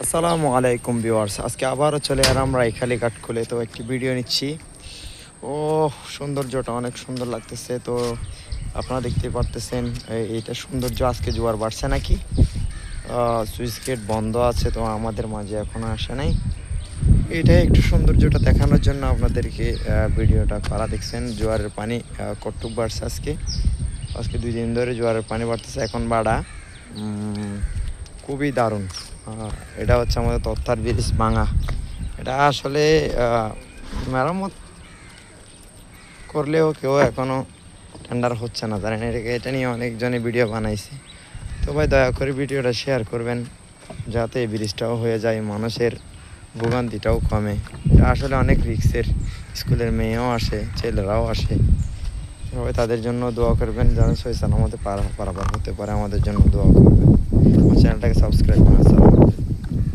আসসালামু আলাইকুম ভিউয়ার্স, আজকে আবারও চলে আর আমরা এখালি কাট খুলে তো একটি ভিডিও নিচ্ছি। ও সৌন্দর্যটা অনেক সুন্দর লাগতেছে। তো আপনারা দেখতে পারতেছেন এইটা সৌন্দর্য আজকে জোয়ার বাড়ছে নাকি। সুইচ গেট বন্ধ আছে, তো আমাদের মাঝে এখনো আসে নাই। এটাই একটু সৌন্দর্যটা দেখানোর জন্য আপনাদেরকে ভিডিওটা করা। দেখছেন জোয়ারের পানি কটুক বাড়ছে আজকে আজকে 2 দিন ধরে জোয়ারের পানি বাড়তেছে, এখন বাড়া খুবই দারুণ। এটা হচ্ছে আমাদের তথ্যার ব্রিজ ভাঙা। এটা আসলে মেরামত করলেও কেউ এখনও টেন্ডার হচ্ছে না, জানেন। এটা নিয়ে অনেকজনে ভিডিও বানাইছে। তো ভাই দয়া করে ভিডিওটা শেয়ার করবেন যাতে এই ব্রিজটাও হয়ে যায়, মানুষের ভোগান্তিটাও কমে। এটা আসলে অনেক রিক্সের, স্কুলের মেয়েও আসে, ছেলেরাও আসে। সবাই তাদের জন্য দোয়া করবেন যেন সহি সালামতে পারাপার হতে পারে। আমাদের জন্য দোয়া করবেন, আমার চ্যানেলটাকে সাবস্ক্রাইব করুন। আসসালামু আলাইকুম।